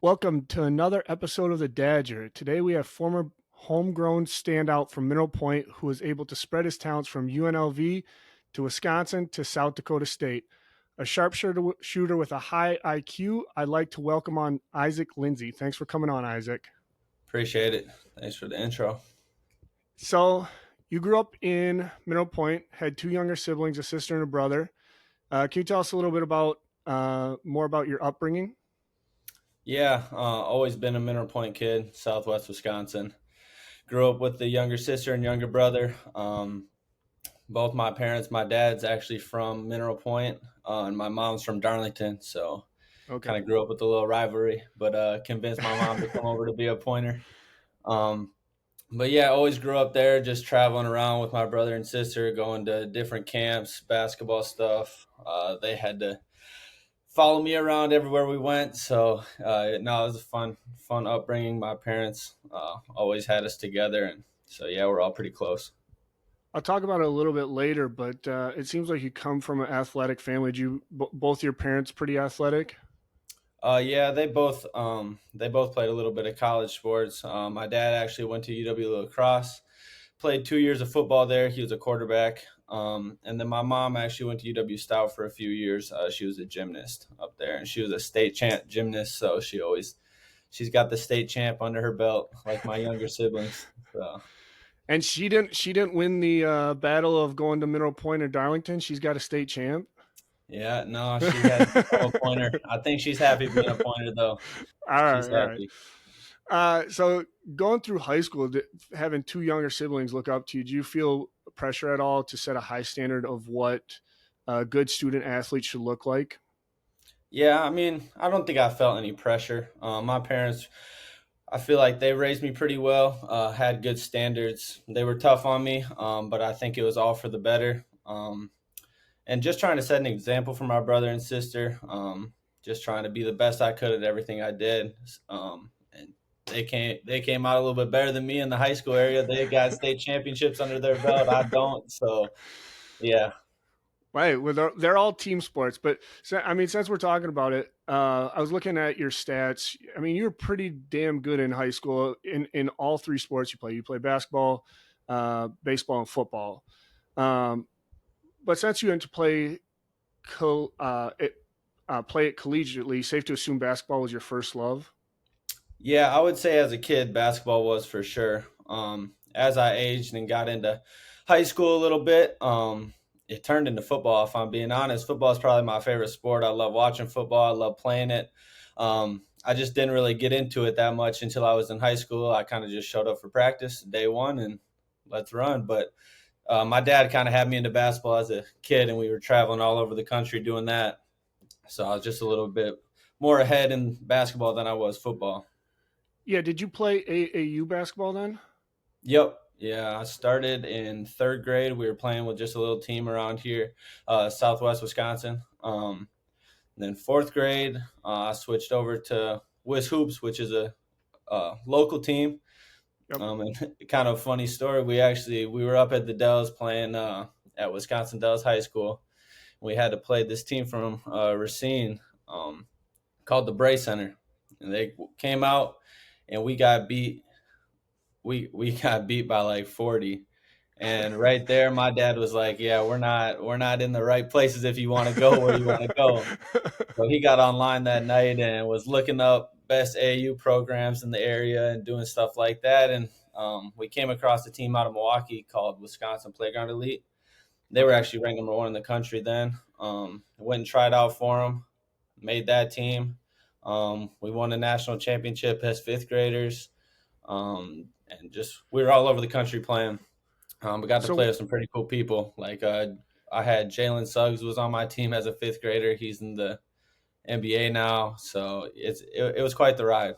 Welcome to another episode of the Dadger. Today we have former homegrown standout from Mineral Point who was able to spread his talents from UNLV to Wisconsin to South Dakota State. A sharpshooter with a high IQ, I'd like to welcome on Isaac Lindsey. Thanks for coming on, Isaac. Appreciate it. Thanks for the intro. So, you grew up in Mineral Point, had two younger siblings, a sister and a brother. Can you tell us a little bit about more about your upbringing? Yeah, always been a Mineral Point kid, Southwest Wisconsin. Grew up with the younger sister and younger brother. Both my parents, my dad's actually from Mineral Point, and my mom's from Darlington. So kind Okay. of grew up with a little rivalry, but convinced my mom to come over to be a pointer. Um, but yeah, always grew up there, just traveling around with my brother and sister, going to different camps, basketball stuff. They had to follow me around everywhere we went. So no, it was a fun upbringing. My parents always had us together, and so yeah, we're all pretty close. I'll talk about it a little bit later, but it seems like you come from an athletic family. Do you both your parents pretty athletic? Yeah, they both played a little bit of college sports. My dad actually went to UW lacrosse, played 2 years of football there. He was a quarterback. And then my mom actually went to UW Stout for a few years. She was a gymnast up there, and she was a state champ gymnast. So she's got the state champ under her belt, like my younger siblings. So And she didn't win the battle of going to Mineral Point or Darlington. She's got a state champ. yeah, no, she had to become a pointer. I think she's happy being a pointer though. All She's right, all right. happy. So going through high school, having two younger siblings look up to you, do you feel pressure at all to set a high standard of what a good student athlete should look like? Yeah, I mean, I don't think I felt any pressure. My parents, I feel like they raised me pretty well, had good standards. They were tough on me, but I think it was all for the better. And just trying to set an example for my brother and sister, just trying to be the best I could at everything I did. And they came out a little bit better than me in the high school area. They got state championships under their belt. I don't. So yeah. Right. Well, they're all team sports, but I mean, since we're talking about it, I was looking at your stats. I mean, you're pretty damn good in high school in all three sports you play. You play basketball, baseball, and football. Um, but since you went to play it collegiately, safe to assume basketball was your first love. Yeah, I would say as a kid, basketball was for sure. As I aged and got into high school a little bit, it turned into football. If I'm being honest, football is probably my favorite sport. I love watching football. I love playing it. I just didn't really get into it that much until I was in high school. I kind of just showed up for practice day one and let's run. But my dad kind of had me into basketball as a kid, and we were traveling all over the country doing that. So I was just a little bit more ahead in basketball than I was football. Yeah. Did you play AAU basketball then? Yep. Yeah, I started in third grade. We were playing with just a little team around here, Southwest Wisconsin. Then fourth grade, I switched over to Wiz Hoops, which is a local team. Yep. And kind of funny story. We were up at the Dells playing at Wisconsin Dells High School. We had to play this team from Racine called the Bray Center, and they came out and we got beat by like 40. And right there my dad was like, yeah, we're not in the right places if you want to go where you want to go. So he got online that night and was looking up best AU programs in the area and doing stuff like that. And we came across a team out of Milwaukee called Wisconsin Playground Elite. They were Okay. actually ranked number one in the country then. Went and tried out for them, made that team. We won a national championship as fifth graders. And just we were all over the country playing. We got to play So with some pretty cool people. Like I had Jalen Suggs was on my team as a fifth grader. He's in the NBA now, so it was quite the ride.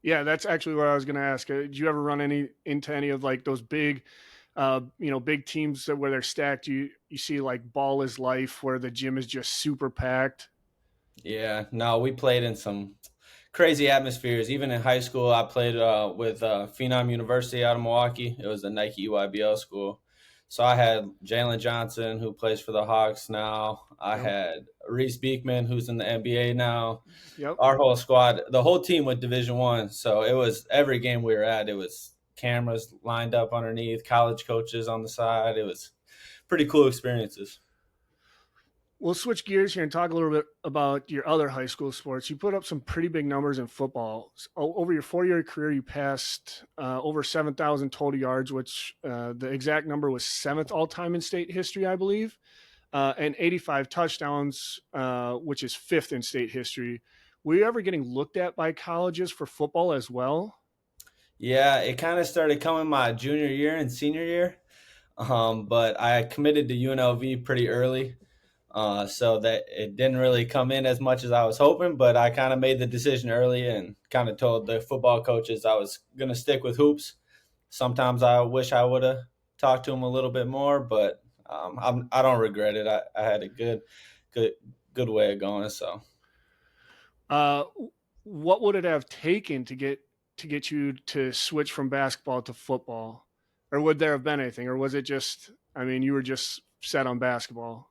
yeah, that's actually what I was going to ask. Did you ever run into any of like those big, big teams where they're stacked? You see like Ball is Life, where the gym is just super packed. Yeah, no, we played in some crazy atmospheres. Even in high school, I played with Phenom University out of Milwaukee. It was a Nike EYBL school. So I had Jalen Johnson, who plays for the Hawks now. I Yep. had Reese Beekman, who's in the NBA now. Yep. Our whole squad, the whole team went Division One. So it was every game we were at, it was cameras lined up underneath, college coaches on the side. It was pretty cool experiences. We'll switch gears here and talk a little bit about your other high school sports. You put up some pretty big numbers in football. Over your 4-year career, you passed over 7,000 total yards, which the exact number was seventh all time in state history, I believe, and 85 touchdowns, which is fifth in state history. Were you ever getting looked at by colleges for football as well? Yeah, it kind of started coming my junior year and senior year. But I committed to UNLV pretty early, so that it didn't really come in as much as I was hoping. But I kind of made the decision early and kind of told the football coaches I was going to stick with hoops. Sometimes I wish I would have talked to them a little bit more, but I don't regret it. I had a good, good way of going. So Uh, what would it have taken to get you to switch from basketball to football, or would there have been anything, or was it just? I mean, you were just set on basketball.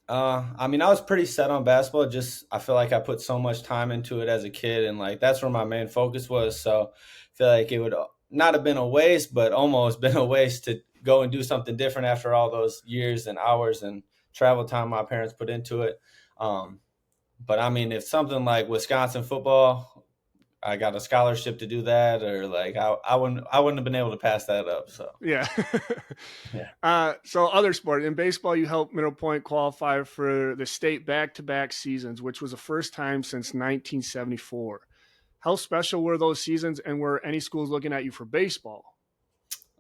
I mean, I was pretty set on basketball. Just I feel like I put so much time into it as a kid, and like that's where my main focus was. So I feel like it would not have been a waste, but almost been a waste to go and do something different after all those years and hours and travel time my parents put into it. Um, but I mean, if something like Wisconsin football, I got a scholarship to do that, or like I wouldn't have been able to pass that up. So Yeah. yeah. So other sport in baseball, you helped Middle Point qualify for the state back-to-back seasons, which was the first time since 1974. How special were those seasons, and were any schools looking at you for baseball?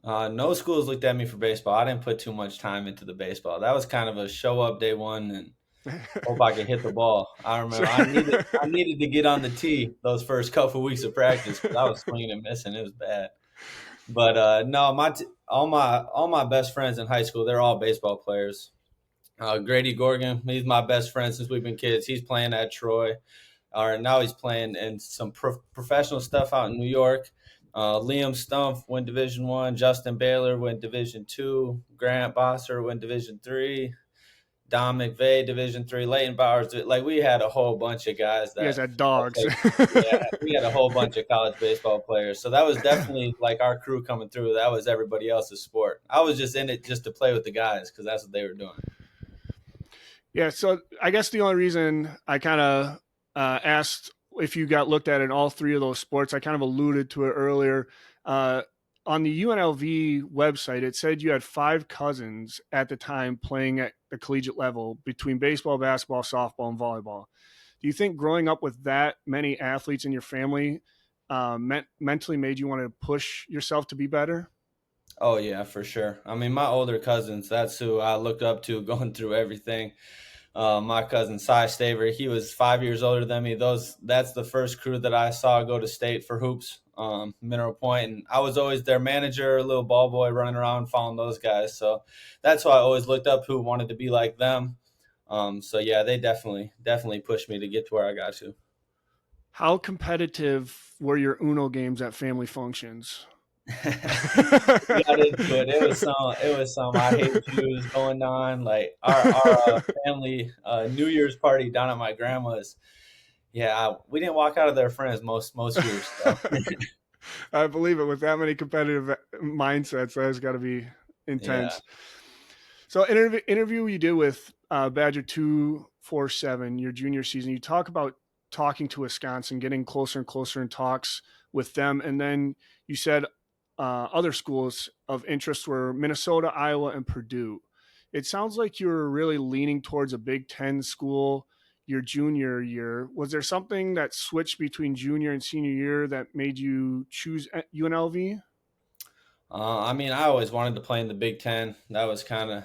No schools looked at me for baseball. I didn't put too much time into the baseball. That was kind of a show up day one and hope I could hit the ball. I So, remember I needed to get on the tee those first couple of weeks of practice because I was swinging and missing. It was bad. But no, all my best friends in high school, they're all baseball players. Grady Gorgon, he's my best friend since we've been kids. He's playing at Troy. Or now he's playing in some professional stuff out in New York. Liam Stumpf went Division One. Justin Baylor went Division Two. Grant Bosser went Division Three. Don McVeigh Division Three. Leighton Bowers. Like we had a whole bunch of guys you guys that had dogs. played. Yeah, we had a whole bunch of college baseball players. So that was definitely like our crew coming through. That was everybody else's sport. I was just in it just to play with the guys because that's what they were doing. Yeah, so I guess the only reason I kind of asked if you got looked at in all three of those sports, I kind of alluded to it earlier. Uh, on the UNLV website, it said you had five cousins at the time playing at the collegiate level between baseball, basketball, softball, and volleyball. Do you think growing up with that many athletes in your family mentally made you want to push yourself to be better? Oh yeah, for sure. I mean, my older cousins, that's who I looked up to going through everything. My cousin Cy Staver, he was 5 years older than me. That's the first crew that I saw go to state for hoops, Mineral Point, and I was always their manager, little ball boy running around following those guys. So that's why I always looked up who wanted to be like them. So yeah, they definitely pushed me to get to where I got to. How competitive were your Uno games at family functions? We got into it. It was some I hate Jews going on. Like our family New Year's party down at my grandma's. Yeah, we didn't walk out of there friends most years. So I believe it. With that many competitive mindsets, that's got to be yeah. intense. So, interview you did with Badger 247 your junior season, you talk about talking to Wisconsin, getting closer and closer in talks with them, and then you said other schools of interest were Minnesota, Iowa, and Purdue. It sounds like you were really leaning towards a Big Ten school your junior year. Was there something that switched between junior and senior year that made you choose UNLV? I mean, I always wanted to play in the Big Ten. That was kind of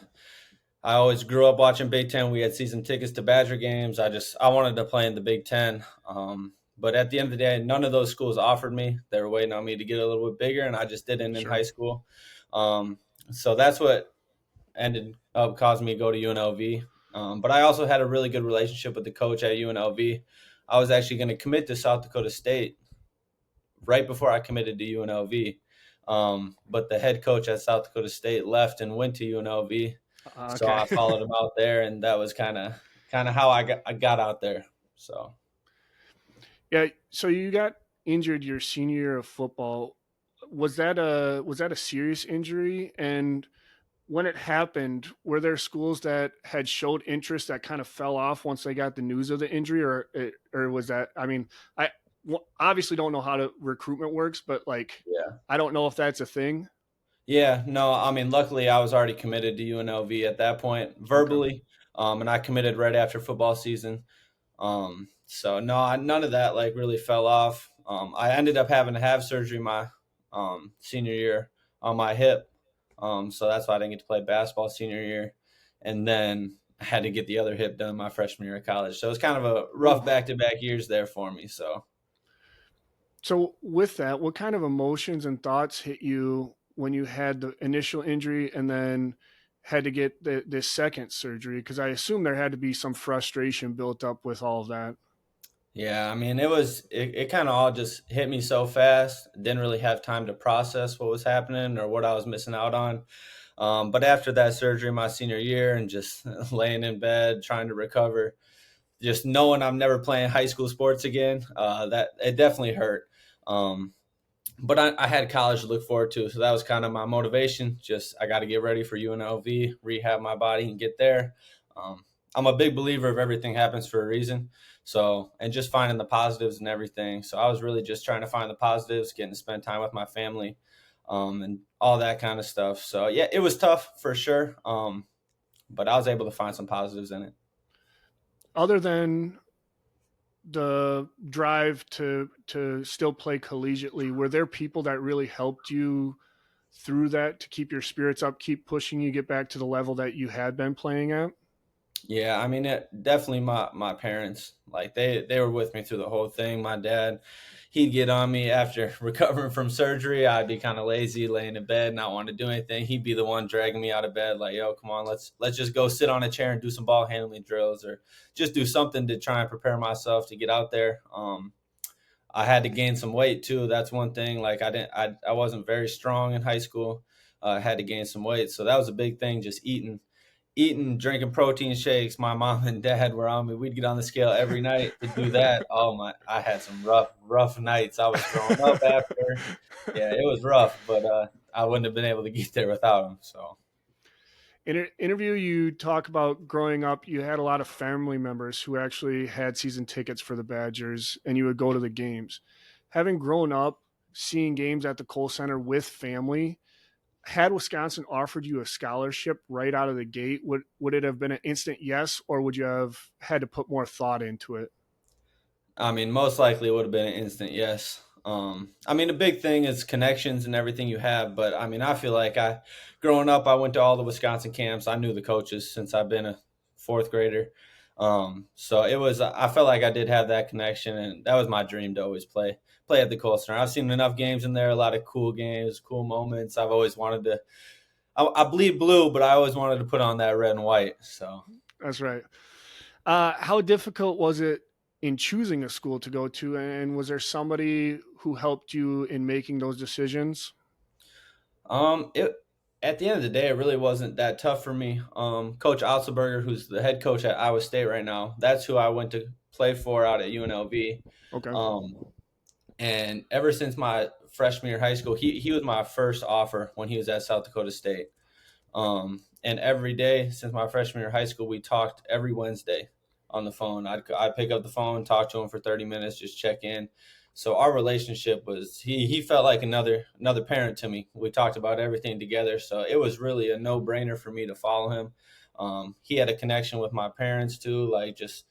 I always grew up watching Big Ten. We had season tickets to Badger games. I wanted to play in the Big Ten. But at the end of the day, none of those schools offered me. They were waiting on me to get a little bit bigger, and I just didn't in high Sure. school. So that's what ended up causing me to go to UNLV. But I also had a really good relationship with the coach at UNLV. I was actually going to commit to South Dakota State right before I committed to UNLV. But the head coach at South Dakota State left and went to UNLV, so Okay. I followed him out there, and that was kind of how I got out there. So Yeah, so you got injured your senior year of football. Was that a serious injury? And when it happened, were there schools that had showed interest that kind of fell off once they got the news of the injury, or was that? I mean, I obviously don't know how to recruitment works, but like, yeah. I don't know if that's a thing. Yeah, no, I mean, luckily I was already committed to UNLV at that point Okay. verbally, and I committed right after football season. So no, none of that like really fell off. I ended up having to have surgery my senior year on my hip, so that's why I didn't get to play basketball senior year, and then I had to get the other hip done my freshman year of college. So it was kind of a rough Ooh. back to back years there for me. So So with that, what kind of emotions and thoughts hit you when you had the initial injury and then had to get this second surgery? Because I assume there had to be some frustration built up with all of that. yeah, I mean, it kind of all just hit me so fast. Didn't really have time to process what was happening or what I was missing out on. But after that surgery, my senior year, and just laying in bed trying to recover, just knowing I'm never playing high school sports again, that it definitely hurt. Um, but I had college to look forward to, so that was kind of my motivation. Just I got to get ready for UNLV, rehab my body, and get there. Um, I'm a big believer of everything happens for a reason. So, and just finding the positives and everything. So I was really just trying to find the positives, getting to spend time with my family, and all that kind of stuff. So yeah, it was tough for sure. But I was able to find some positives in it. Other than the drive to still play collegiately, were there people that really helped you through that to keep your spirits up, keep pushing you get back to the level that you had been playing at? Yeah, I mean, definitely my parents, like they were with me through the whole thing. My dad, he'd get on me after recovering from surgery. I'd be kind of lazy, laying in bed, not wanting to do anything. He'd be the one dragging me out of bed, like, "Yo, come on, let's just go sit on a chair and do some ball handling drills, or just do something to try and prepare myself to get out there." I had to gain some weight too. That's one thing. Like I wasn't very strong in high school. I had to gain some weight, so that was a big thing. Just eating, drinking protein shakes. My mom and dad were on me. We'd get on the scale every night to do that. Oh my, I had some rough nights. I was throwing up after. Yeah, it was rough, but I wouldn't have been able to get there without them. So In an interview, you talk about growing up, you had a lot of family members who actually had season tickets for the Badgers, and you would go to the games. Having grown up, seeing games at the Kohl Center with family, had Wisconsin offered you a scholarship right out of the gate, would it have been an instant yes, or would you have had to put more thought into it? I mean, most likely it would have been an instant yes. I mean, the big thing is connections and everything you have. But I mean, I feel like growing up, I went to all the Wisconsin camps. I knew the coaches since I've been a fourth grader. So I felt like I did have that connection, and that was my dream to always play at the Kohl Center. I've seen enough games in there, a lot of cool games, cool moments. I've always wanted to. I bleed blue, but I always wanted to put on that red and white. So That's right. How difficult was it in choosing a school to go to, and was there somebody who helped you in making those decisions? It at the end of the day, it really wasn't that tough for me. Coach Otzelberger, who's the head coach at Iowa State right now, that's who I went to play for out at UNLV. Okay. Um, and ever since my freshman year of high school, he was my first offer when he was at South Dakota State. And every day since my freshman year of high school, we talked every Wednesday on the phone. I'd pick up the phone, talk to him for 30 minutes, just check in. So our relationship was he felt like another parent to me. We talked about everything together, so it was really a no brainer for me to follow him. He had a connection with my parents too, like just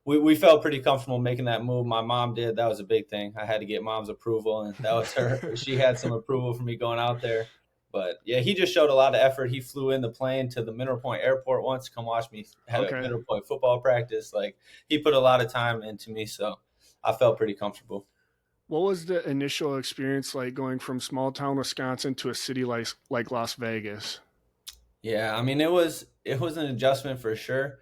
we felt pretty comfortable making that move. My mom did. That was a big thing. I had to get mom's approval, and that was her. She had some approval for me going out there. But yeah, he just showed a lot of effort. He flew in the plane to the Mineral Point Airport once to come watch me had a Okay. Mineral Point football practice. Like he put a lot of time into me, so I felt pretty comfortable. What was the initial experience like going from small town Wisconsin to a city like Las Vegas? Yeah, I mean it was an adjustment for sure.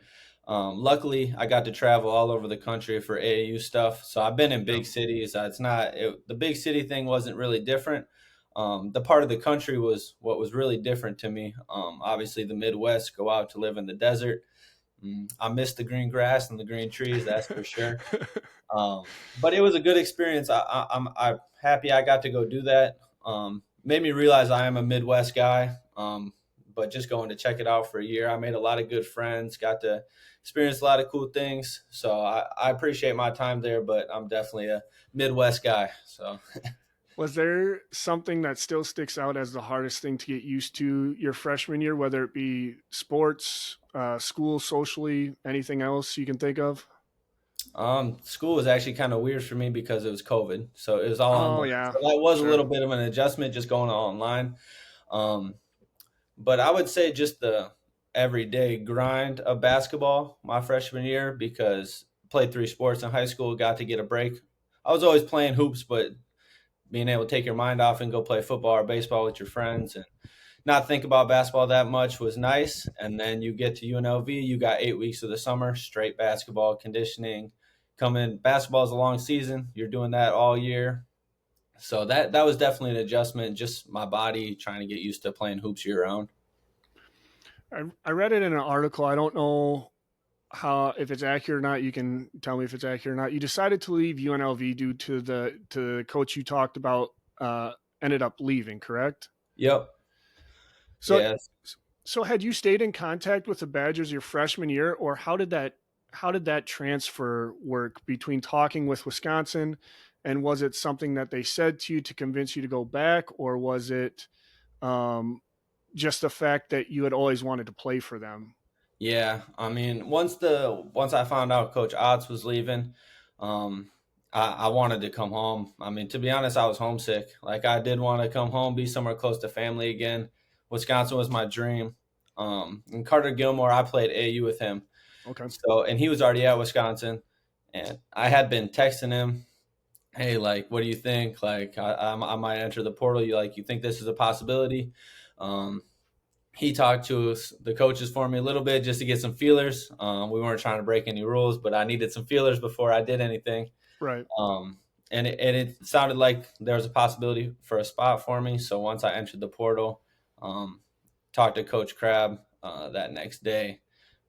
Luckily, I got to travel all over the country for AAU stuff. So I've been in Yeah. big cities. The big city thing wasn't really different. The part of the country was what was really different to me. Obviously, the Midwest, go out to live in the desert. I miss the green grass and the green trees, that's for sure. But it was a good experience. I'm happy I got to go do that. Made me realize I am a Midwest guy. But just going to check it out for a year, I made a lot of good friends, got to experience a lot of cool things. So I appreciate my time there, but I'm definitely a Midwest guy. So Was there something that still sticks out as the hardest thing to get used to your freshman year, whether it be sports, school, socially, anything else you can think of? school was actually kind of weird for me because it was COVID, so it was all Oh online. yeah, So that was a sure. little bit of an adjustment just going all online. Um, But I would say just the everyday grind of basketball my freshman year because played three sports in high school, got to get a break. I was always playing hoops, but being able to take your mind off and go play football or baseball with your friends and not think about basketball that much was nice. And then you get to UNLV, you got 8 weeks of the summer, straight basketball conditioning. Coming basketball is a long season. You're doing that all year. So that was definitely an adjustment, just my body trying to get used to playing hoops year round. I read it in an article. I don't know how if it's accurate or not. You can tell me if it's accurate or not. You decided to leave UNLV due to the coach you talked about ended up leaving, correct? Yep. So Yeah. so had you stayed in contact with the Badgers your freshman year, or how did that transfer work between talking with Wisconsin, and was it something that they said to you to convince you to go back, or was it um, just the fact that you had always wanted to play for them? Yeah, I mean, once I found out Coach Otts was leaving, um, I wanted to come home. I mean, to be honest, I was homesick. Like I did want to come home, be somewhere close to family again. Wisconsin was my dream. And Carter Gilmore, I played AU with him, Okay, so and he was already at Wisconsin, and I had been texting him, "Hey, like, what do you think? Like, I might enter the portal. You think this is a possibility?" Um, he talked to us, the coaches for me a little bit just to get some feelers. We weren't trying to break any rules, but I needed some feelers before I did anything. right. Um, and it sounded like there was a possibility for a spot for me. So once I entered the portal, um, talked to Coach Crab that next day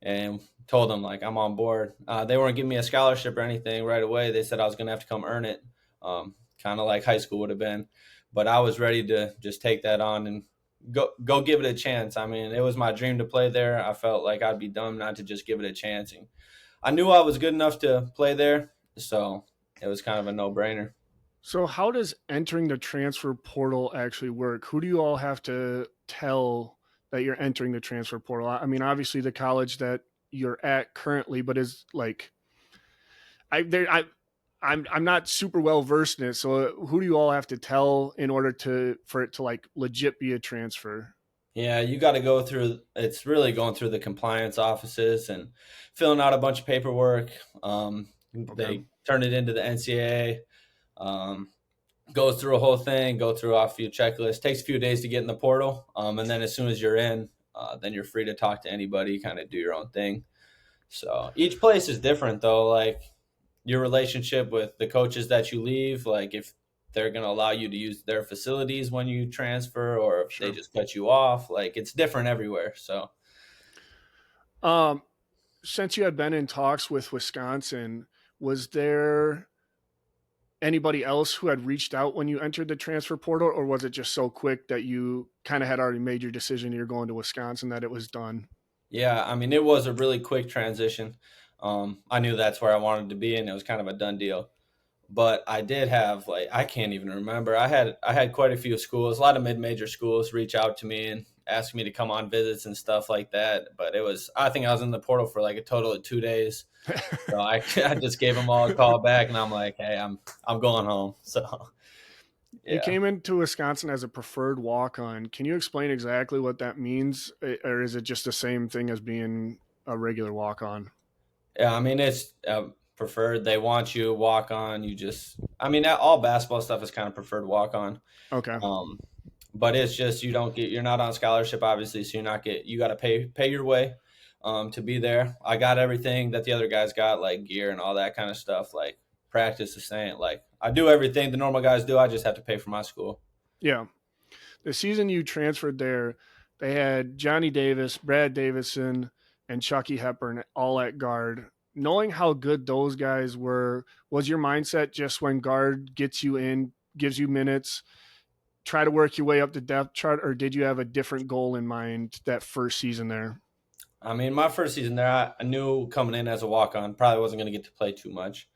and told them like I'm on board. They weren't giving me a scholarship or anything right away. They said I was going to have to come earn it, kind of like high school would have been. But I was ready to just take that on and go give it a chance. I mean, it was my dream to play there. I felt like I'd be dumb not to just give it a chance. And I knew I was good enough to play there, so it was kind of a no brainer. So how does entering the transfer portal actually work? Who do you all have to tell that you're entering the transfer portal? I mean, obviously the college that you're at currently, but is like I there I'm not super well versed in it. So who do you all have to tell in order to for it to like legit be a transfer? Yeah, you got to go through. It's really going through the compliance offices and filling out a bunch of paperwork. Okay. They turn it into the NCAA. Um, Goes through a whole thing, go through a few checklists. Takes a few days to get in the portal, and then as soon as you're in, then you're free to talk to anybody, kind of do your own thing. So each place is different, though. Like your relationship with the coaches that you leave, like if they're going to allow you to use their facilities when you transfer, or if they Sure. just cut you off, like it's different everywhere. So Um since you had been in talks with Wisconsin, was there anybody else who had reached out when you entered the transfer portal, or was it just so quick that you kind of had already made your decision you're going to Wisconsin that it was done? yeah, I mean, it was a really quick transition. I knew that's where I wanted to be, and it was kind of a done deal. But I did have like I can't even remember. I had quite a few schools, a lot of mid-major schools reach out to me and ask me to come on visits and stuff like that. But I think I was in the portal for like a total of 2 days. So I just gave them all a call back, and I'm like, hey, I'm going home. So You yeah. came into Wisconsin as a preferred walk on. Can you explain exactly what that means? Or is it just the same thing as being a regular walk on? Yeah, I mean it's preferred. They want you walk on. I mean, all basketball stuff is kind of preferred walk on. Okay. Um, but it's just you're not on scholarship, obviously, so you got to pay your way to be there. I got everything that the other guys got, like gear and all that kind of stuff, like practice the same. Like I do everything the normal guys do. I just have to pay for my school. Yeah. the season you transferred there, they had Johnny Davis, Brad Davison, and Chucky Hepburn all at guard. Knowing how good those guys were, was your mindset just when guard gets you in, gives you minutes, try to work your way up the depth chart, or did you have a different goal in mind that first season there? I mean, my first season there, I knew coming in as a walk on, probably wasn't going to get to play too much.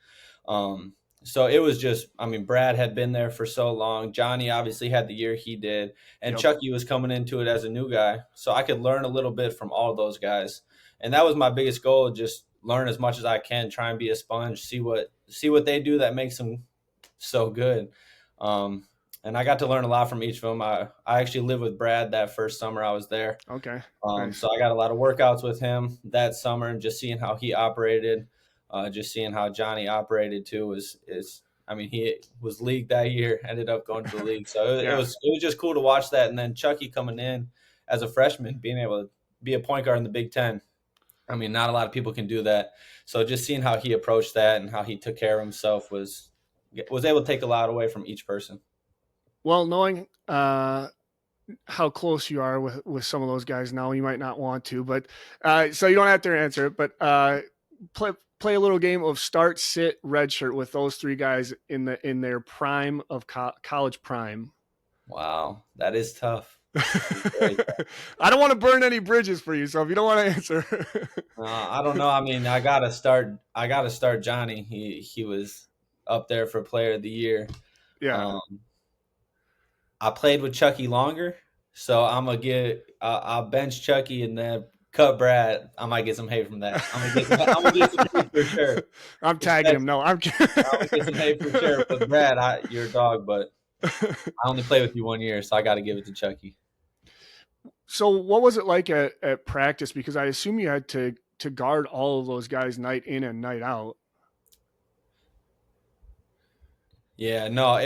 Um, so it was just, I mean, Brad had been there for so long. Johnny obviously had the year he did, and Yep. Chucky was coming into it as a new guy. So I could learn a little bit from all of those guys, and that was my biggest goal: just learn as much as I can, try and be a sponge, see what they do that makes them so good. Um, and I got to learn a lot from each of them. I actually lived with Brad that first summer I was there. Okay. Nice. So I got a lot of workouts with him that summer, and just seeing how he operated, just seeing how Johnny operated too is. I mean, he was league that year, ended up going to the league, so it Yeah. was it was just cool to watch that. And then Chucky coming in as a freshman, being able to be a point guard in the Big Ten. I mean, not a lot of people can do that. So just seeing how he approached that and how he took care of himself was able to take a lot away from each person. Well, knowing how close you are with some of those guys now, you might not want to, but so you don't have to answer it. But play a little game of start, sit, redshirt with those three guys in their prime of college prime. Wow, that is tough. That is very tough. I don't want to burn any bridges for you, so if you don't want to answer, I don't know. I mean, I gotta start. I gotta start Johnny. He was up there for Player of the Year. yeah. Um, I played with Chucky longer, so I'm gonna I'll bench Chucky and then cut Brad. I might get some hate from that. I'm gonna get some hate for sure. I'm tagging him. Especially, No, I'm I'm gonna get some hate for sure. But Brad, you're a dog, but I only played with you 1 year, so I got to give it to Chucky. So what was it like at practice? Because I assume you had to guard all of those guys night in and night out. Yeah, no,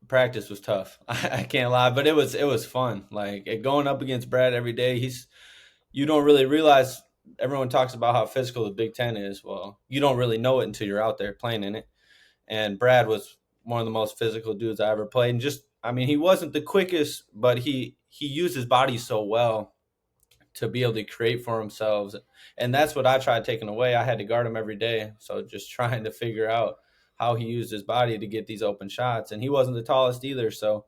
practice was tough. I can't lie, but it was fun. Like going up against Brad every day, you don't really realize. Everyone talks about how physical the Big Ten is. Well, you don't really know it until you're out there playing in it. And Brad was one of the most physical dudes I ever played. And just, I mean, he wasn't the quickest, but he used his body so well to be able to create for himself. And that's what I tried taking away. I had to guard him every day. So just trying to figure out how he used his body to get these open shots. And he wasn't the tallest either. So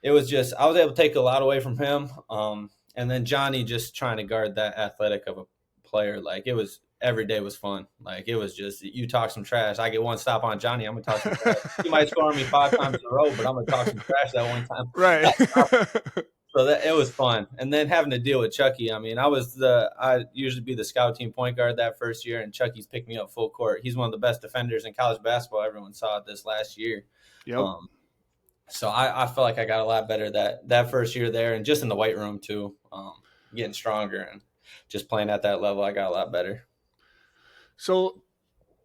it was just, I was able to take a lot away from him. And then Johnny just trying to guard that athletic of a player. Like it was, every day was fun. Like it was just, you talk some trash. I get one stop on Johnny, I'm going to talk some trash. He might score on me 5 times in a row, but I'm going to talk some trash that one time. Right. So that it was fun. And then having to deal with Chucky. I mean, I usually be the scout team point guard that first year, and Chucky's picked me up full court. He's one of the best defenders in college basketball. Everyone saw it this last year. Yep. So I felt like I got a lot better that first year there, and just in the weight room too, getting stronger and just playing at that level, I got a lot better. So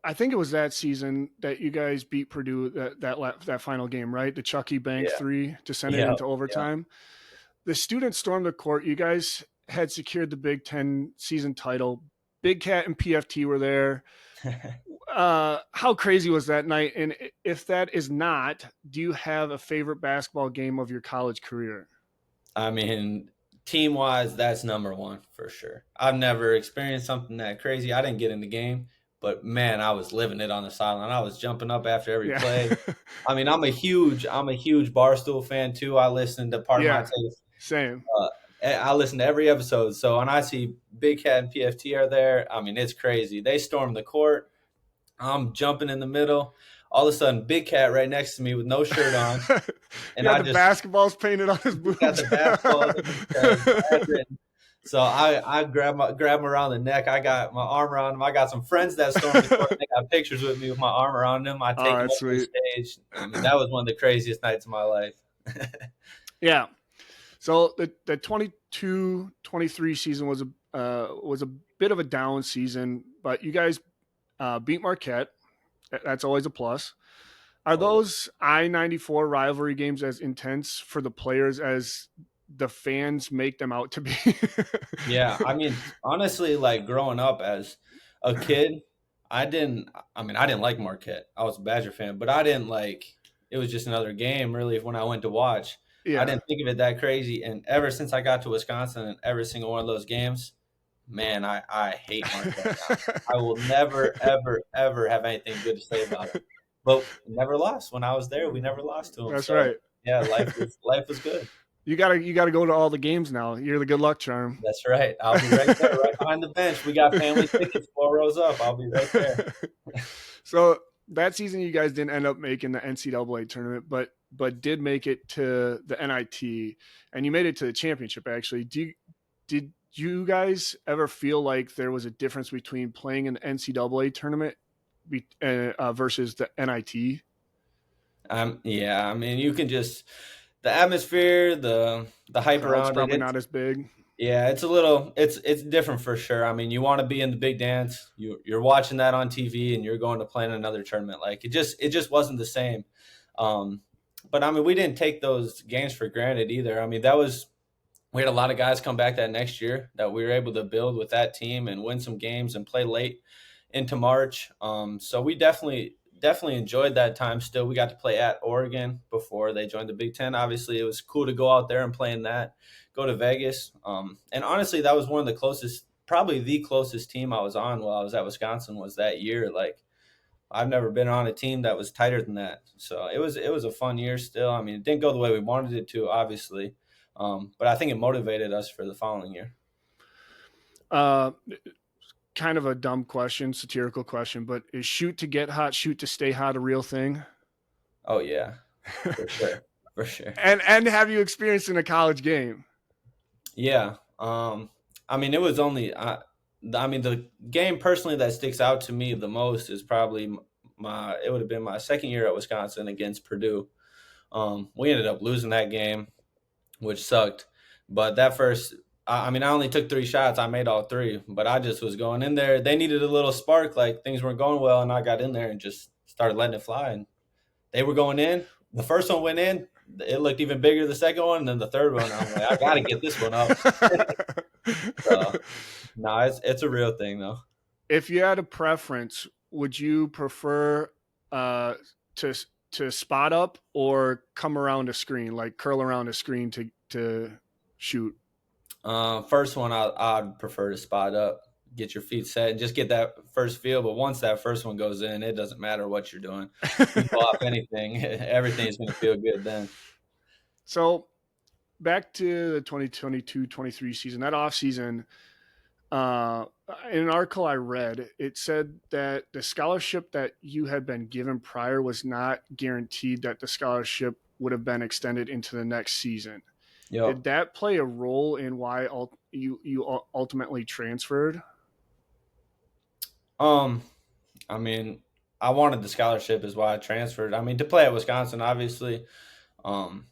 I think it was that season that you guys beat Purdue that final game, right? The Chucky Bank Yeah. 3 to send it Yeah. into overtime. The students stormed the court. You guys had secured the Big Ten season title. Big Cat and PFT were there. How crazy was that night? And if that is not, do you have a favorite basketball game of your college career? I mean, team wise, that's number one for sure. I've never experienced something that crazy. I didn't get in the game, but man, I was living it on the sideline. I was jumping up after every Yeah. play. I mean, I'm a huge Barstool fan too. I listen to part of my Yeah. take. Same. I listen to every episode. So when I see Big Cat and PFT are there, I mean, it's crazy. They storm the court. I'm jumping in the middle. All of a sudden, Big Cat right next to me with no shirt on, and Yeah, I the just basketballs painted on his boobs. got the basketball on his chest. So I grab him around the neck. I got my arm around him. I got some friends that stormed the court. They got pictures with me with my arm around them. I take Oh, them that's up to the sweet. stage. I mean, that was one of the craziest nights of my life. Yeah. So the 22-23 season was a bit of a down season, but you guys beat Marquette. That's always a plus. Are those I-94 rivalry games as intense for the players as the fans make them out to be? Yeah, I mean, honestly, like growing up as a kid, I didn't like Marquette. I was a Badger fan, but I didn't like. It was just another game, really, when I went to watch. I Yeah. didn't think of it that crazy, and ever since I got to Wisconsin and every single one of those games, man, I hate Marquette now. I will never, ever, ever have anything good to say about them. But never lost when I was there. We never lost to them. That's So right. yeah, life was good. You gotta go to all the games now. You're the good luck charm. That's right. I'll be right there, right behind the bench. We got family tickets, 4 rows up. I'll be right there. So that season, you guys didn't end up making the NCAA tournament, but did make it to the NIT, and you made it to the championship. Actually, did you guys ever feel like there was a difference between playing an NCAA tournament versus the NIT? Yeah. I mean, you can just the atmosphere, the hype Crowd's around it. probably not as big. Yeah, it's a little it's different for sure. I mean, you want to be in the big dance. You're watching that on TV and you're going to play in another tournament. Like it just wasn't the same. Um, but I mean, we didn't take those games for granted either. I mean, that was we had a lot of guys come back that next year that we were able to build with that team and win some games and play late into March. So we definitely enjoyed that time. Still, we got to play at Oregon before they joined the Big Ten. Obviously, it was cool to go out there and play in that. Go to Vegas, and honestly, that was one of the closest, probably the closest team I was on while I was at Wisconsin was that year. Like I've never been on a team that was tighter than that. So it was a fun year still. I mean, it didn't go the way we wanted it to, obviously, but I think it motivated us for the following year. Uh, Kind of a dumb question, satirical question, but is shoot to get hot, shoot to stay hot a real thing? Oh yeah, for sure, for sure. And have you experienced in a college game? Yeah. I mean, it was only. I mean, the game personally that sticks out to me the most is probably my. It would have been my second year at Wisconsin against Purdue. We ended up losing that game, which sucked. But that first, I mean, I only took 3 shots. I made all three, but I just was going in there. They needed a little spark, like things weren't going well, and I got in there and just started letting it fly. And they were going in. The first one went in. It looked even bigger the second one, and then the third one. I'm like, I got to get this one up. So, no, it's a real thing though. If you had a preference, would you prefer uh, to spot up or come around a screen, like curl around a screen to shoot? First one, I'd prefer to spot up, get your feet set, and just get that first feel. But once that first one goes in, it doesn't matter what you're doing. You pull off anything, everything's going to feel good then. So back to the 2022-23 season, that off season, uh, in an article I read, it said that the scholarship that you had been given prior was not guaranteed that the scholarship would have been extended into the next season. Yep. Did that play a role in why you ultimately transferred? Um, I mean, I wanted the scholarship is why I transferred. I mean, to play at Wisconsin, obviously. Um,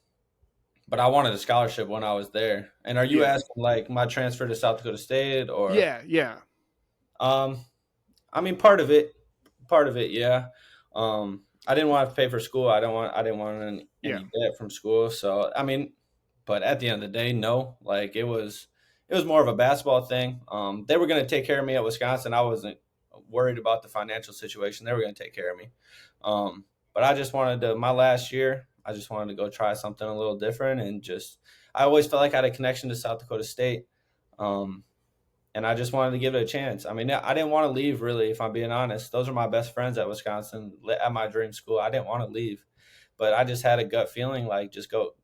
but I wanted a scholarship when I was there. And are you Yeah, asking like my transfer to South Dakota State or? yeah. Um, I mean, part of it, yeah. I didn't want to pay for school. I didn't want Yeah. any debt from school. So I mean, but at the end of the day, no. Like it was more of a basketball thing. They were going to take care of me at Wisconsin. I wasn't worried about the financial situation. They were going to take care of me. But I just wanted to my last year. I just wanted to go try something a little different and just. I always felt like I had a connection to South Dakota State. Um, and I just wanted to give it a chance. I mean, I didn't want to leave really, if I'm being honest. Those are my best friends at Wisconsin, at my dream school. I didn't want to leave, but I just had a gut feeling like just go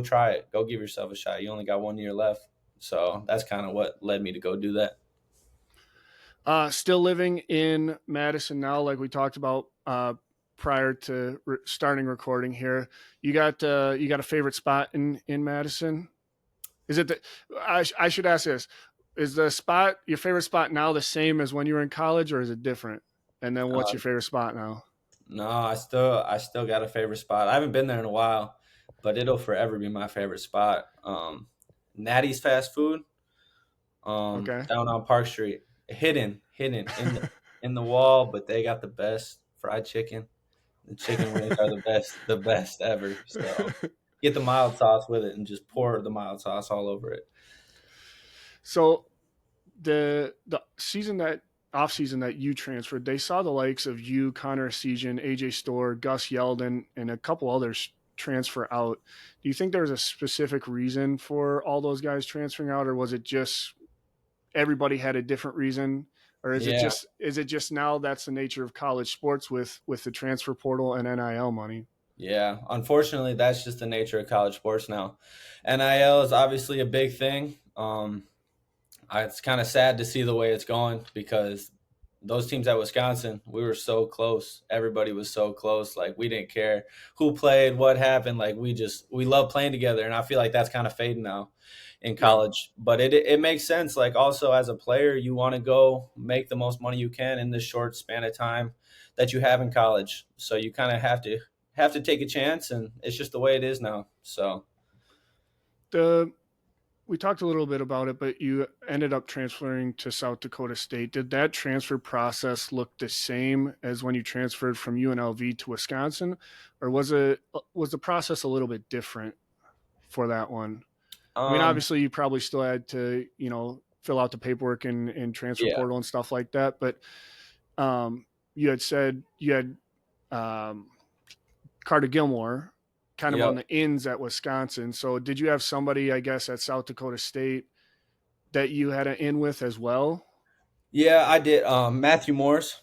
try it, go give yourself a shot. You only got 1 year left, so that's kind of what led me to go do that. Still living in Madison now, like we talked about prior to starting recording here. You got a favorite spot in Madison? Is it the? I should ask this: is the spot your favorite spot now the same as when you were in college, or is it different? And then what's Uh, your favorite spot now? no, I still got a favorite spot. I haven't been there in a while, but it'll forever be my favorite spot. Natty's fast food, Okay. down on Park Street, hidden in the wall, but they got the best fried chicken. The chicken wings are the best ever. So get the mild sauce with it and just pour the mild sauce all over it. So the season that off season that you transferred, they saw the likes of you, Connor Season, AJ Store, Gus Yeldon, and a couple others transfer out. Do you think there was a specific reason for all those guys transferring out, or was it just everybody had a different reason? Or Yeah, is it just now that's the nature of college sports with the transfer portal and NIL money? yeah. Unfortunately, that's just the nature of college sports now. NIL is obviously a big thing. It's kind of sad to see the way it's going because those teams at Wisconsin, we were so close. Everybody was so close. Like we didn't care who played, what happened. Like we love playing together, and I feel like that's kind of fading now in Yeah. college. But it makes sense. Like also as a player, you want to go make the most money you can in this short span of time that you have in college. So you kind of have to take a chance, and it's just the way it is now. So The We talked a little bit about it, but you ended up transferring to South Dakota State. Did that transfer process look the same as when you transferred from UNLV to Wisconsin, or was the process a little bit different for that one? I mean, um, obviously, you probably still had to, fill out the paperwork and transfer yeah, portal and stuff like that. But you had said you had um, Carter Gilmore kind of on yep. the ins at Wisconsin. So did you have somebody, I guess, at South Dakota State that you had an in with as well? Yeah, I did. Matthew Morse.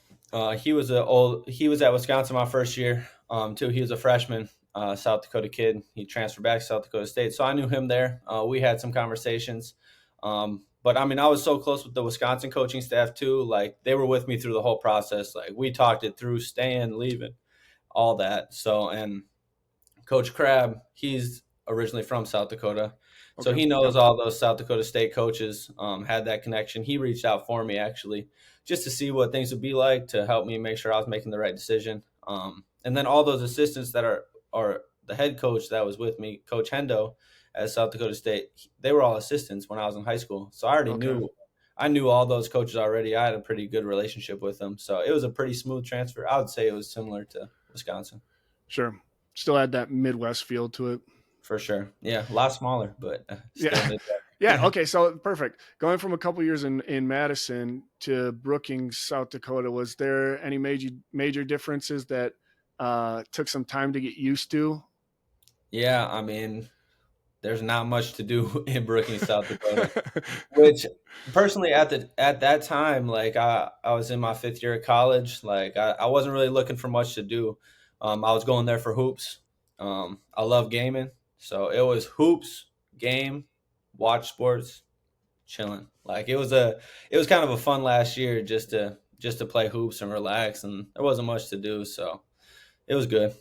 He was at Wisconsin my first year. Too. He was a freshman, South Dakota kid. He transferred back to South Dakota State, so I knew him there. We had some conversations. But I mean, I was so close with the Wisconsin coaching staff too. Like they were with me through the whole process. Like we talked it through, staying, leaving, all that. So and Coach Crab, he's originally from South Dakota. So Okay. he Yep. knows all those South Dakota State coaches, had that connection. He reached out for me actually just to see what things would be like to help me make sure I was making the right decision. And then all those assistants that are the head coach that was with me, Coach Hendo at South Dakota State, they were all assistants when I was in high school. So Okay. I knew all those coaches already. I had a pretty good relationship with them. So it was a pretty smooth transfer. I would say it was similar to Wisconsin. Sure. Still had that Midwest feel to it. For sure. Yeah, a lot smaller, but still Yeah. Midwest. Yeah. Okay. So perfect. Going from a couple years in Madison to Brookings, South Dakota, was there any major differences that took some time to get used to? Yeah, I mean, there's not much to do in Brookings, South Dakota. Which personally at that time, like I was in my fifth year of college, like I wasn't really looking for much to do. I was going there for hoops. I love gaming. So it was hoops, game, watch sports, chilling. Like it was kind of a fun last year just to play hoops and relax, and there wasn't much to do, so it was good.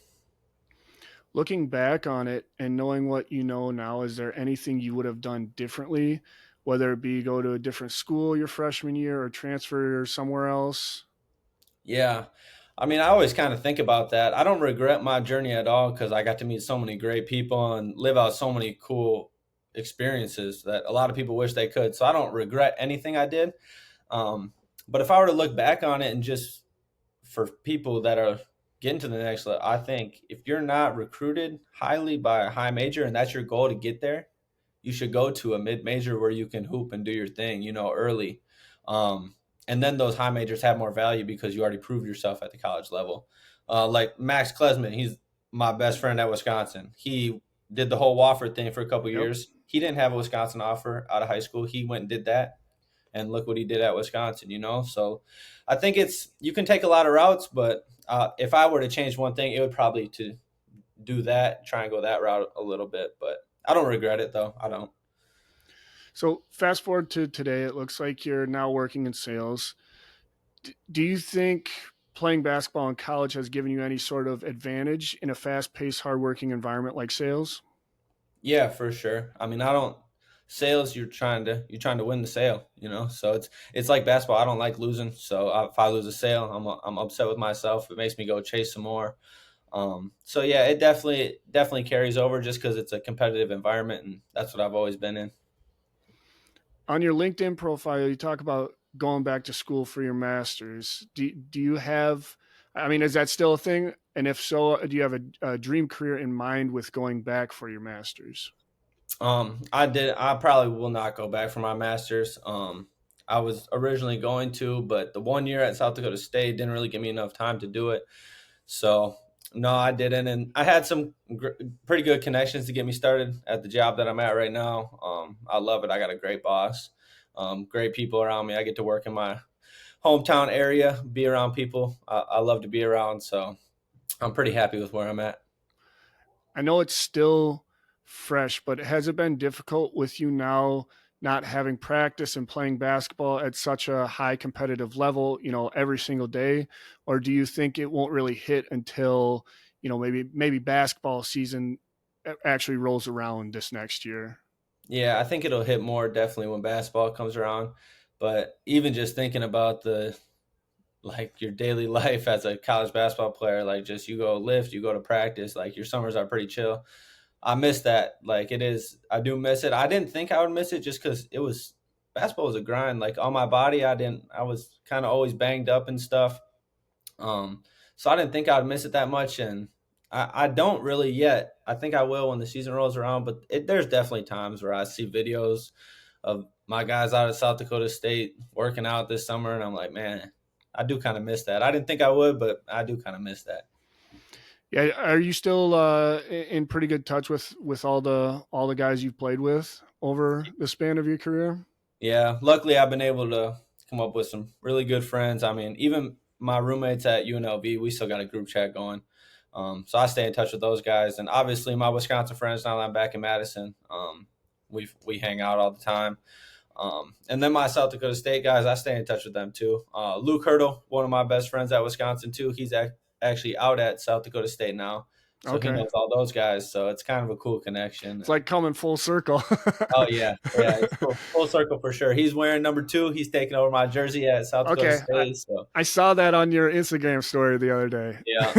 Looking back on it and knowing what you know now, is there anything you would have done differently, whether it be go to a different school your freshman year or transfer somewhere else? Yeah. I mean, I always kind of think about that. I don't regret my journey at all because I got to meet so many great people and live out so many cool experiences that a lot of people wish they could. So I don't regret anything I did. Um, but if I were to look back on it and just for people that are getting to the next level, I think if you're not recruited highly by a high major and that's your goal to get there, you should go to a mid major where you can hoop and do your thing, early. And then those high majors have more value because you already proved yourself at the college level. Like Max Klesman, he's my best friend at Wisconsin. He did the whole Wofford thing for a couple Yep. years. He didn't have a Wisconsin offer out of high school. He went and did that, and look what he did at Wisconsin. So I think you can take a lot of routes, but if I were to change one thing, it would probably to do that, try and go that route a little bit. But I don't regret it though. I don't. So fast forward to today, it looks like you're now working in sales. Do you think playing basketball in college has given you any sort of advantage in a fast-paced, hardworking environment like sales? Yeah, for sure. I mean, I don't sales. You're trying to win the sale. So it's like basketball. I don't like losing. So if I lose a sale, I'm upset with myself. It makes me go chase some more. So yeah, it definitely carries over just because it's a competitive environment, and that's what I've always been in. On your LinkedIn profile, you talk about going back to school for your master's. Do you have, I mean, is that still a thing? And if so, do you have a dream career in mind with going back for your master's? I probably will not go back for my master's. I was originally going to, but the one year at South Dakota State didn't really give me enough time to do it. So No, I didn't, and I had some pretty good connections to get me started at the job that I'm at right now. I love it. I got a great boss, great people around me. I get to work in my hometown area, be around people I love to be around. So I'm pretty happy with where I'm at. I know it's still fresh, but has it been difficult with you now not having practice and playing basketball at such a high competitive level, every single day? Or do you think it won't really hit until, maybe basketball season actually rolls around this next year? Yeah, I think it'll hit more definitely when basketball comes around. But even just thinking about the like your daily life as a college basketball player, like just you go lift, you go to practice, like your summers are pretty chill. I miss that. Like it is, I do miss it. I didn't think I would miss it just because it was basketball was a grind. Like on my body, I was kind of always banged up and stuff. So I didn't think I would miss it that much, and I don't really yet. I think I will when the season rolls around, but there's definitely times where I see videos of my guys out of South Dakota State working out this summer, and I'm like, man, I do kind of miss that. I didn't think I would, but I do kind of miss that. Yeah, are you still in pretty good touch with all the guys you've played with over the span of your career? Yeah, luckily I've been able to come up with some really good friends. I mean, even my roommates at UNLV, we still got a group chat going. So I stay in touch with those guys, and obviously my Wisconsin friends now that I'm back in Madison, we hang out all the time. And then my South Dakota State guys, I stay in touch with them too. Luke Hurdle, one of my best friends at Wisconsin too. He's actually out at South Dakota State now, so he Okay. knows all those guys. So it's kind of a cool connection. It's like coming full circle. Oh yeah, yeah, it's full circle for sure. He's wearing number 2. He's taking over my jersey at South Dakota Okay, State. So I saw that on your Instagram story the other day. yeah,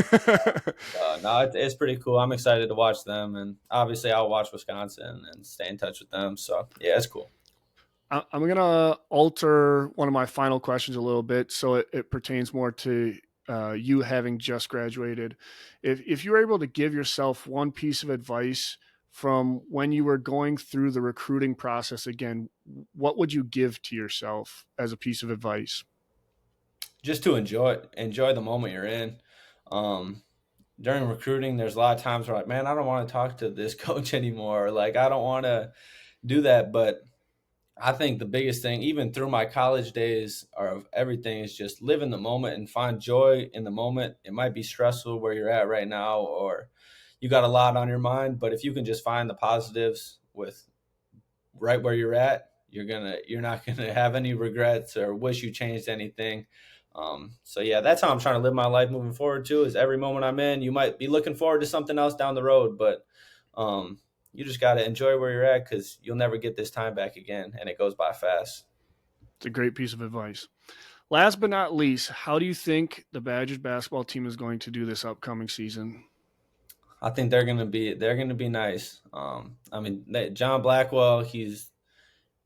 no, it's pretty cool. I'm excited to watch them, and obviously I'll watch Wisconsin and stay in touch with them. So yeah, it's cool. I'm gonna alter one of my final questions a little bit so it pertains more to you having just graduated. If you were able to give yourself one piece of advice from when you were going through the recruiting process again, what would you give to yourself as a piece of advice? Just to enjoy the moment you're in. Um, During recruiting, there's a lot of times where like, man, I don't want to talk to this coach anymore. Like I don't want to do that, but I think the biggest thing, even through my college days, or of everything, is just live in the moment and find joy in the moment. It might be stressful where you're at right now, or you got a lot on your mind, but if you can just find the positives with right where you're at, you're not gonna have any regrets or wish you changed anything. So yeah, that's how I'm trying to live my life moving forward too. Is every moment I'm in, you might be looking forward to something else down the road, but um, you just got to enjoy where you're at because you'll never get this time back again, and it goes by fast. It's a great piece of advice. Last but not least, how do you think the Badgers basketball team is going to do this upcoming season? I think they're gonna be nice. I mean, John Blackwell, he's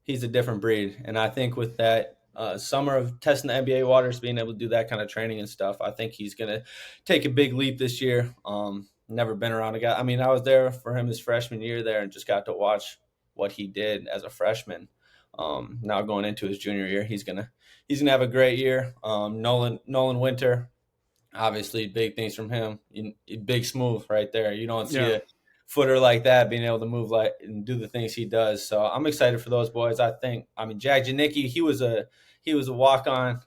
a different breed. And I think with that summer of testing the NBA waters, being able to do that kind of training and stuff, I think he's going to take a big leap this year. Never been around a guy. I mean, I was there for him his freshman year there and just got to watch what he did as a freshman. Now going into his junior year, he's gonna have a great year. Nolan Winter, obviously big things from him. Big smooth right there. You don't see Yeah, a footer like that being able to move like and do the things he does. So I'm excited for those boys. I mean, Jack Janicki, he was a walk on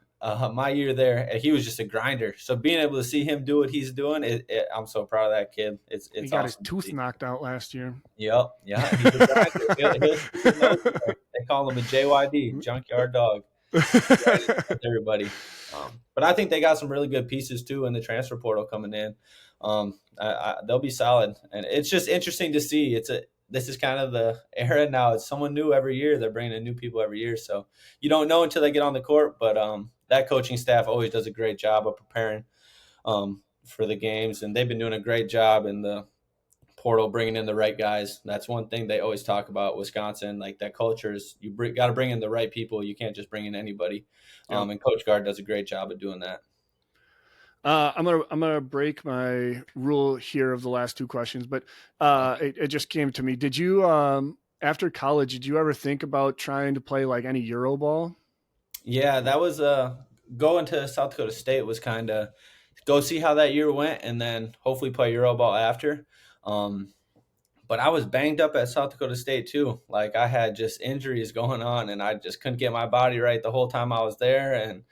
my year there. And he was just a grinder. So being able to see him do what he's doing, I'm so proud of that kid. It's he it's got his awesome to tooth see. knocked out last year. Yep, yeah, he's a grinder. He'll stick his nose in there. They call him a JYD, junkyard dog. Right with everybody. But I think they got some really good pieces too in the transfer portal coming in. They'll be solid, and it's just interesting to see. This is kind of the era now. It's someone new every year. They're bringing in new people every year, so you don't know until they get on the court. But that coaching staff always does a great job of preparing for the games, and they've been doing a great job in the portal, bringing in the right guys. That's one thing they always talk about Wisconsin. Like that culture is got to bring in the right people. You can't just bring in anybody. Yep. And Coach Gard does a great job of doing that. I'm gonna break my rule here of the last two questions, but it just came to me. Did you after college? Did you ever think about trying to play like any Euro ball? Yeah, that was going to South Dakota State was kind of go see how that year went, and then hopefully play Euro ball after. Um, but I was banged up at South Dakota State too. Like I had just injuries going on, and I just couldn't get my body right the whole time I was there, and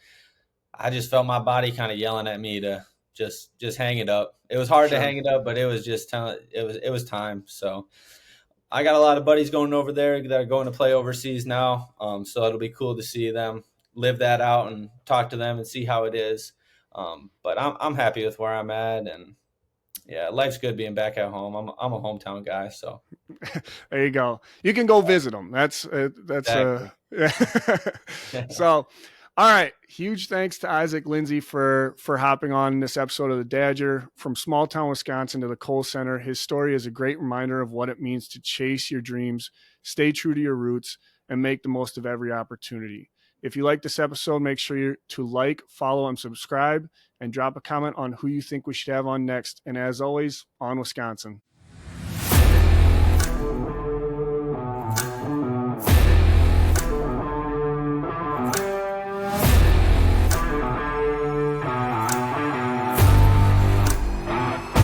I just felt my body kind of yelling at me to just hang it up. It was hard to Sure. hang it up, but it was time. So I got a lot of buddies going over there that are going to play overseas now. So it'll be cool to see them live that out and talk to them and see how it is. But I'm happy with where I'm at, and yeah, life's good being back at home. I'm a hometown guy, so There you go. You can go visit them. That's exactly. so. All right, huge thanks to Isaac Lindsey for hopping on this episode of the Dadger. From small town Wisconsin to the Kohl Center, his story is a great reminder of what it means to chase your dreams, stay true to your roots, and make the most of every opportunity. If you like this episode, make sure to like, follow, and subscribe, and drop a comment on who you think we should have on next. And as always, on Wisconsin.